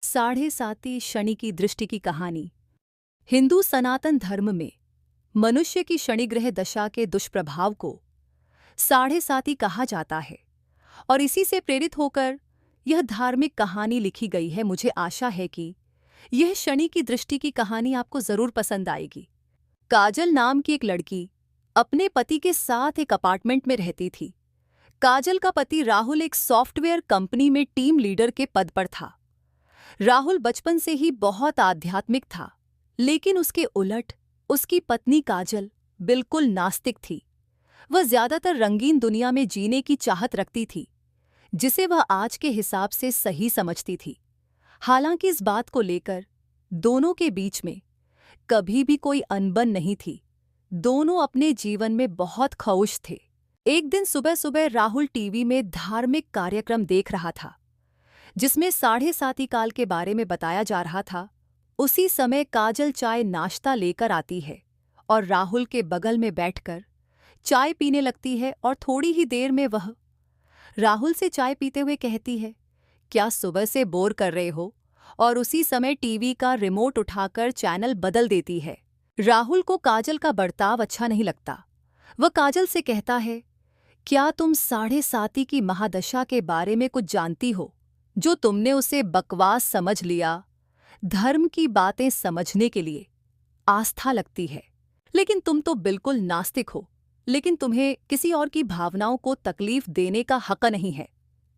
साढ़े साती शनि की दृष्टि की कहानी। हिंदू सनातन धर्म में मनुष्य की शनि ग्रह दशा के दुष्प्रभाव को साढ़े साती कहा जाता है और इसी से प्रेरित होकर यह धार्मिक कहानी लिखी गई है। मुझे आशा है कि यह शनि की दृष्टि की कहानी आपको जरूर पसंद आएगी। काजल नाम की एक लड़की अपने पति के साथ एक अपार्टमेंट में रहती थी। काजल का पति राहुल एक सॉफ्टवेयर कंपनी में टीम लीडर के पद पर था। राहुल बचपन से ही बहुत आध्यात्मिक था, लेकिन उसके उलट उसकी पत्नी काजल बिल्कुल नास्तिक थी। वह ज्यादातर रंगीन दुनिया में जीने की चाहत रखती थी, जिसे वह आज के हिसाब से सही समझती थी। हालांकि इस बात को लेकर दोनों के बीच में कभी भी कोई अनबन नहीं थी। दोनों अपने जीवन में बहुत खुश थे। एक दिन सुबह सुबह राहुल टीवी में धार्मिक कार्यक्रम देख रहा था, जिसमें साढ़े साती काल के बारे में बताया जा रहा था। उसी समय काजल चाय नाश्ता लेकर आती है और राहुल के बगल में बैठकर चाय पीने लगती है और थोड़ी ही देर में वह राहुल से चाय पीते हुए कहती है, क्या सुबह से बोर कर रहे हो? और उसी समय टीवी का रिमोट उठाकर चैनल बदल देती है। राहुल को काजल का बर्ताव अच्छा नहीं लगता। वह काजल से कहता है, क्या तुम साढ़े साती की महादशा के बारे में कुछ जानती हो? जो तुमने उसे बकवास समझ लिया। धर्म की बातें समझने के लिए आस्था लगती है, लेकिन तुम तो बिल्कुल नास्तिक हो। लेकिन तुम्हें किसी और की भावनाओं को तकलीफ देने का हक नहीं है।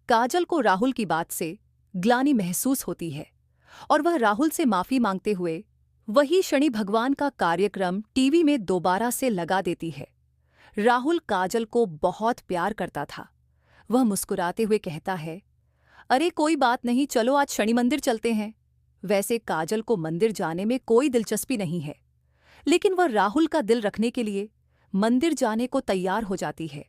काजल को राहुल की बात से ग्लानि महसूस होती है और वह राहुल से माफी मांगते हुए वही शनि भगवान का कार्यक्रम टीवी में दोबारा से लगा देती है। राहुल काजल को बहुत प्यार करता था। वह मुस्कुराते हुए कहता है, अरे कोई बात नहीं, चलो आज शनि मंदिर चलते हैं। वैसे काजल को मंदिर जाने में कोई दिलचस्पी नहीं है, लेकिन वह राहुल का दिल रखने के लिए मंदिर जाने को तैयार हो जाती है।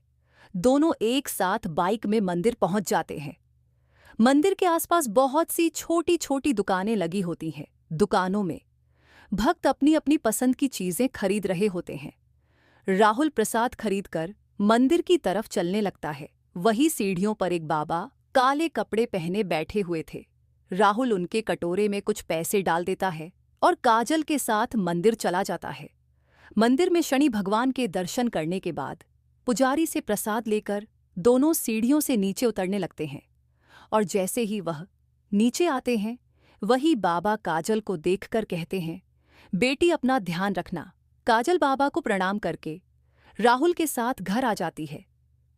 दोनों एक साथ बाइक में मंदिर पहुंच जाते हैं। मंदिर के आसपास बहुत सी छोटी छोटी दुकानें लगी होती हैं। दुकानों में भक्त अपनी अपनी पसंद की चीजें खरीद रहे होते हैं। राहुल प्रसाद खरीदकर मंदिर की तरफ चलने लगता है। वही सीढ़ियों पर एक बाबा काले कपड़े पहने बैठे हुए थे। राहुल उनके कटोरे में कुछ पैसे डाल देता है और काजल के साथ मंदिर चला जाता है। मंदिर में शनि भगवान के दर्शन करने के बाद पुजारी से प्रसाद लेकर दोनों सीढ़ियों से नीचे उतरने लगते हैं और जैसे ही वह नीचे आते हैं, वही बाबा काजल को देखकर कहते हैं, बेटी अपना ध्यान रखना। काजल बाबा को प्रणाम करके राहुल के साथ घर आ जाती है।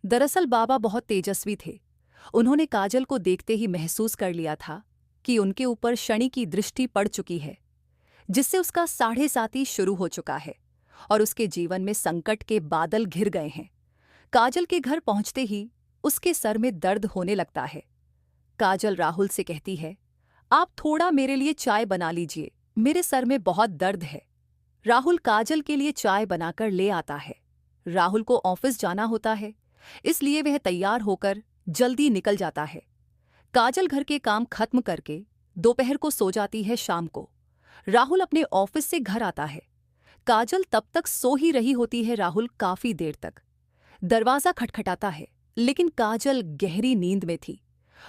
दरअसल बाबा बहुत तेजस्वी थे। उन्होंने काजल को देखते ही महसूस कर लिया था कि उनके ऊपर शनि की दृष्टि पड़ चुकी है, जिससे उसका साढ़े साती शुरू हो चुका है और उसके जीवन में संकट के बादल घिर गए हैं। काजल के घर पहुंचते ही उसके सर में दर्द होने लगता है। काजल राहुल से कहती है, आप थोड़ा मेरे लिए चाय बना लीजिए, मेरे सर में बहुत दर्द है। राहुल काजल के लिए चाय बनाकर ले आता है। राहुल को ऑफिस जाना होता है, इसलिए वह तैयार होकर जल्दी निकल जाता है। काजल घर के काम खत्म करके दोपहर को सो जाती है। शाम को राहुल अपने ऑफिस से घर आता है। काजल तब तक सो ही रही होती है। राहुल काफी देर तक दरवाजा खटखटाता है, लेकिन काजल गहरी नींद में थी।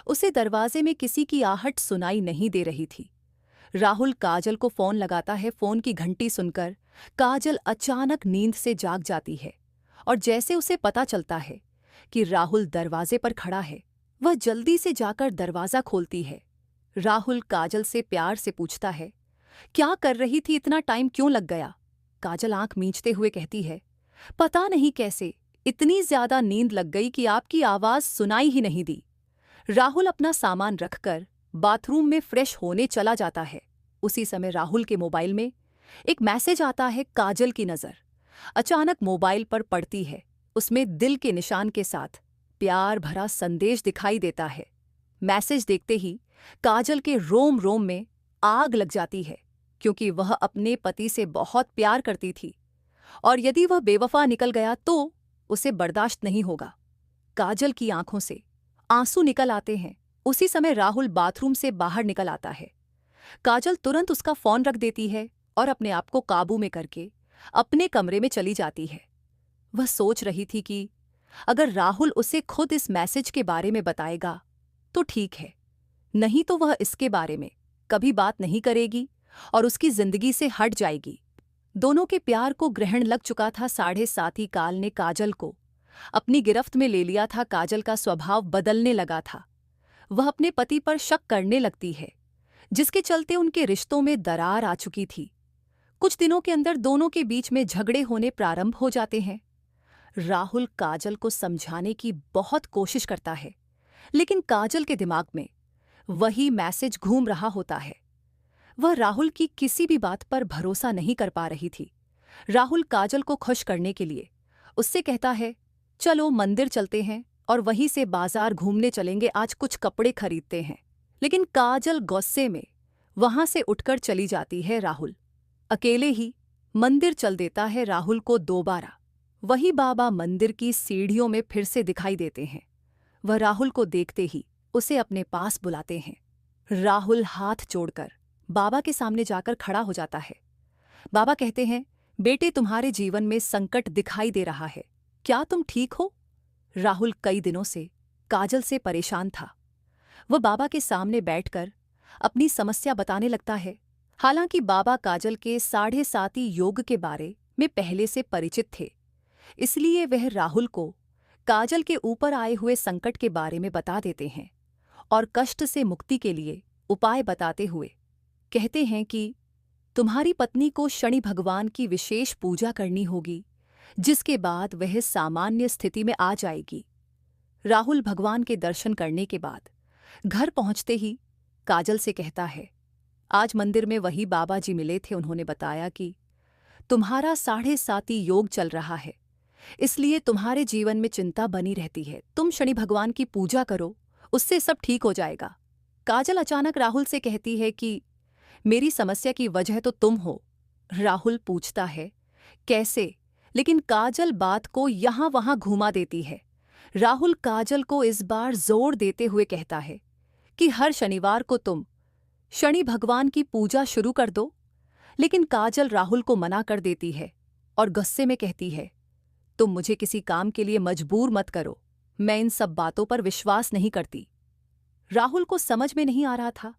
उसे दरवाजे में किसी की आहट सुनाई नहीं दे रही थी। राहुल काजल को फोन लगाता है। फोन की घंटी सुनकर काजल अचानक नींद से जाग जाती है और जैसे उसे पता चलता है कि राहुल दरवाजे पर खड़ा है, वह जल्दी से जाकर दरवाजा खोलती है। राहुल काजल से प्यार से पूछता है, क्या कर रही थी, इतना टाइम क्यों लग गया? काजल आंख मींचते हुए कहती है, पता नहीं कैसे इतनी ज्यादा नींद लग गई कि आपकी आवाज सुनाई ही नहीं दी। राहुल अपना सामान रखकर बाथरूम में फ्रेश होने चला जाता है। उसी समय राहुल के मोबाइल में एक मैसेज आता है। काजल की नजर अचानक मोबाइल पर पड़ती है। उसमें दिल के निशान के साथ प्यार भरा संदेश दिखाई देता है। मैसेज देखते ही काजल के रोम रोम में आग लग जाती है, क्योंकि वह अपने पति से बहुत प्यार करती थी और यदि वह बेवफा निकल गया तो उसे बर्दाश्त नहीं होगा। काजल की आंखों से आंसू निकल आते हैं। उसी समय राहुल बाथरूम से बाहर निकल आता है। काजल तुरंत उसका फोन रख देती है और अपने आप को काबू में करके अपने कमरे में चली जाती है। वह सोच रही थी कि अगर राहुल उसे खुद इस मैसेज के बारे में बताएगा तो ठीक है, नहीं तो वह इसके बारे में कभी बात नहीं करेगी और उसकी जिंदगी से हट जाएगी। दोनों के प्यार को ग्रहण लग चुका था। 7.5 काल ने काजल को अपनी गिरफ्त में ले लिया था। काजल का स्वभाव बदलने लगा था। वह अपने पति पर शक करने लगती है, जिसके चलते उनके रिश्तों में दरार आ चुकी थी। कुछ दिनों के अंदर दोनों के बीच में झगड़े होने प्रारंभ हो जाते हैं। राहुल काजल को समझाने की बहुत कोशिश करता है, लेकिन काजल के दिमाग में वही मैसेज घूम रहा होता है। वह राहुल की किसी भी बात पर भरोसा नहीं कर पा रही थी। राहुल काजल को खुश करने के लिए उससे कहता है, चलो मंदिर चलते हैं और वहीं से बाजार घूमने चलेंगे, आज कुछ कपड़े खरीदते हैं। लेकिन काजल गुस्से में वहां से उठकर चली जाती है। राहुल अकेले ही मंदिर चल देता है। राहुल को दोबारा वही बाबा मंदिर की सीढ़ियों में फिर से दिखाई देते हैं। वह राहुल को देखते ही उसे अपने पास बुलाते हैं। राहुल हाथ जोड़कर बाबा के सामने जाकर खड़ा हो जाता है। बाबा कहते हैं, बेटे तुम्हारे जीवन में संकट दिखाई दे रहा है, क्या तुम ठीक हो? राहुल कई दिनों से काजल से परेशान था। वह बाबा के सामने बैठकर अपनी समस्या बताने लगता है। हालांकि बाबा काजल के 7.5 योग के बारे में पहले से परिचित थे, इसलिए वह राहुल को काजल के ऊपर आए हुए संकट के बारे में बता देते हैं और कष्ट से मुक्ति के लिए उपाय बताते हुए कहते हैं कि तुम्हारी पत्नी को शनि भगवान की विशेष पूजा करनी होगी, जिसके बाद वह सामान्य स्थिति में आ जाएगी। राहुल भगवान के दर्शन करने के बाद घर पहुंचते ही काजल से कहता है, आज मंदिर में वही बाबा जी मिले थे। उन्होंने बताया कि तुम्हारा 7.5 योग चल रहा है, इसलिए तुम्हारे जीवन में चिंता बनी रहती है। तुम शनि भगवान की पूजा करो, उससे सब ठीक हो जाएगा। काजल अचानक राहुल से कहती है कि मेरी समस्या की वजह तो तुम हो। राहुल पूछता है, कैसे? लेकिन काजल बात को यहां वहां घुमा देती है। राहुल काजल को इस बार जोर देते हुए कहता है कि हर शनिवार को तुम शनि भगवान की पूजा शुरू कर दो। लेकिन काजल राहुल को मना कर देती है और गुस्से में कहती है, तुम मुझे किसी काम के लिए मजबूर मत करो, मैं इन सब बातों पर विश्वास नहीं करती। राहुल को समझ में नहीं आ रहा था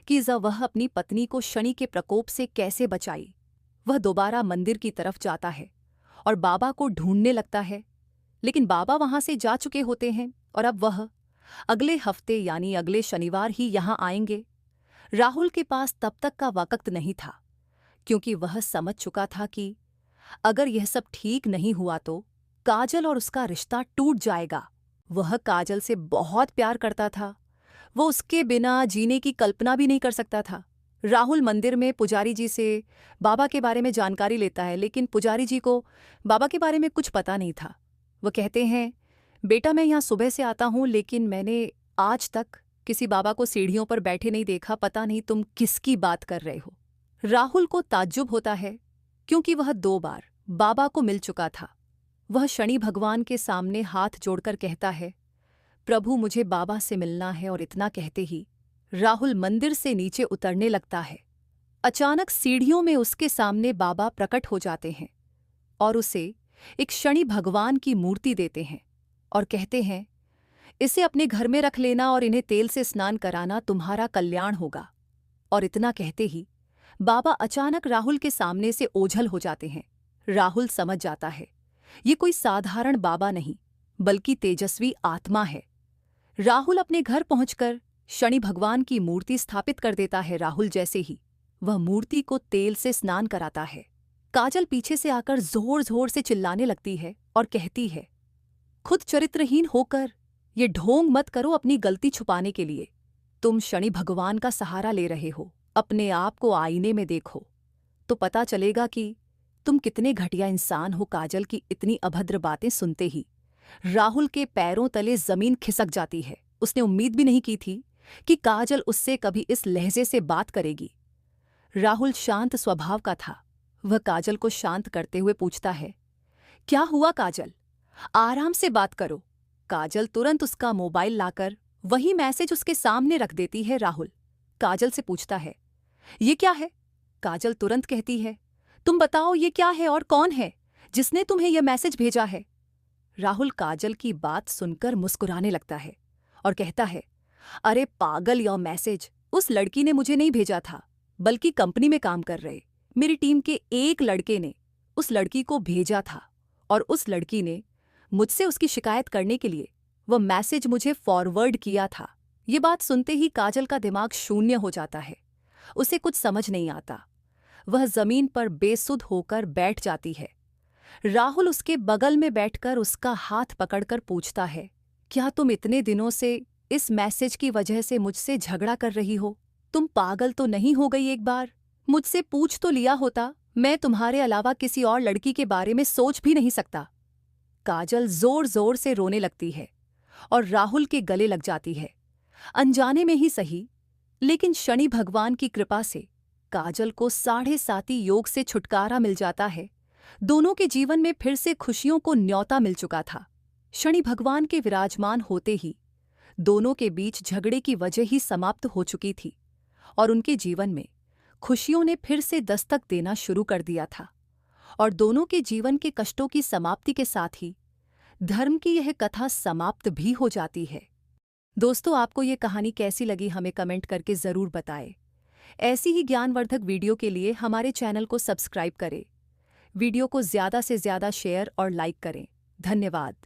कि वह अपनी पत्नी को शनि के प्रकोप से कैसे बचाई। वह दोबारा मंदिर की तरफ जाता है और बाबा को ढूंढने लगता है, लेकिन बाबा वहां से जा चुके होते हैं और अब वह अगले हफ्ते यानी अगले शनिवार ही यहां आएंगे। राहुल के पास तब तक का वक्त नहीं था, क्योंकि वह समझ चुका था कि अगर यह सब ठीक नहीं हुआ तो काजल और उसका रिश्ता टूट जाएगा। वह काजल से बहुत प्यार करता था, वो उसके बिना जीने की कल्पना भी नहीं कर सकता था। राहुल मंदिर में पुजारी जी से बाबा के बारे में जानकारी लेता है, लेकिन पुजारी जी को बाबा के बारे में कुछ पता नहीं था। वो कहते हैं, बेटा मैं यहाँ सुबह से आता हूँ, लेकिन मैंने आज तक किसी बाबा को सीढ़ियों पर बैठे नहीं देखा, पता नहीं तुम किसकी बात कर रहे हो। राहुल को ताज्जुब होता है, क्योंकि वह 2 बार बाबा को मिल चुका था। वह शनि भगवान के सामने हाथ जोड़कर कहता है, प्रभु मुझे बाबा से मिलना है। और इतना कहते ही राहुल मंदिर से नीचे उतरने लगता है। अचानक सीढ़ियों में उसके सामने बाबा प्रकट हो जाते हैं और उसे एक शनि भगवान की मूर्ति देते हैं और कहते हैं, इसे अपने घर में रख लेना और इन्हें तेल से स्नान कराना, तुम्हारा कल्याण होगा। और इतना कहते ही बाबा अचानक राहुल के सामने से ओझल हो जाते हैं। राहुल समझ जाता है ये कोई साधारण बाबा नहीं, बल्कि तेजस्वी आत्मा है। राहुल अपने घर पहुंचकर शनि भगवान की मूर्ति स्थापित कर देता है। राहुल जैसे ही वह मूर्ति को तेल से स्नान कराता है, काजल पीछे से आकर जोर जोर से चिल्लाने लगती है और कहती है, खुद चरित्रहीन होकर ये ढोंग मत करो अपनी गलती छुपाने के लिए। तुम शनि भगवान का सहारा ले रहे हो, अपने आप को आईने में देखो तो पता चलेगा कि तुम कितने घटिया इंसान हो। काजल की इतनी अभद्र बातें सुनते ही राहुल के पैरों तले जमीन खिसक जाती है। उसने उम्मीद भी नहीं की थी कि काजल उससे कभी इस लहजे से बात करेगी। राहुल शांत स्वभाव का था। वह काजल को शांत करते हुए पूछता है, क्या हुआ काजल, आराम से बात करो। काजल तुरंत उसका मोबाइल लाकर वही मैसेज उसके सामने रख देती है। राहुल काजल से पूछता है, ये क्या है? काजल तुरंत कहती है, तुम बताओ ये क्या है और कौन है जिसने तुम्हें यह मैसेज भेजा है? राहुल काजल की बात सुनकर मुस्कुराने लगता है और कहता है, अरे पागल, यह मैसेज उस लड़की ने मुझे नहीं भेजा था, बल्कि कंपनी में काम कर रहे मेरी टीम के एक लड़के ने उस लड़की को भेजा था और उस लड़की ने मुझसे उसकी शिकायत करने के लिए वह मैसेज मुझे फॉरवर्ड किया था। ये बात सुनते ही काजल का दिमाग शून्य हो जाता है। उसे कुछ समझ नहीं आता। वह जमीन पर बेसुध होकर बैठ जाती है। राहुल उसके बगल में बैठकर उसका हाथ पकड़कर पूछता है, क्या तुम इतने दिनों से इस मैसेज की वजह से मुझसे झगड़ा कर रही हो? तुम पागल तो नहीं हो गई? एक बार मुझसे पूछ तो लिया होता। मैं तुम्हारे अलावा किसी और लड़की के बारे में सोच भी नहीं सकता। काजल जोर जोर से रोने लगती है और राहुल के गले लग जाती है। अनजाने में ही सही, लेकिन शनि भगवान की कृपा से काजल को 7.5 योग से छुटकारा मिल जाता है। दोनों के जीवन में फिर से खुशियों को न्योता मिल चुका था। शनि भगवान के विराजमान होते ही दोनों के बीच झगड़े की वजह ही समाप्त हो चुकी थी और उनके जीवन में खुशियों ने फिर से दस्तक देना शुरू कर दिया था। और दोनों के जीवन के कष्टों की समाप्ति के साथ ही धर्म की यह कथा समाप्त भी हो जाती है। दोस्तों, आपको ये कहानी कैसी लगी हमें कमेंट करके ज़रूर बताएं। ऐसी ही ज्ञानवर्धक वीडियो के लिए हमारे चैनल को सब्सक्राइब करें। वीडियो को ज़्यादा से ज़्यादा शेयर और लाइक करें। धन्यवाद।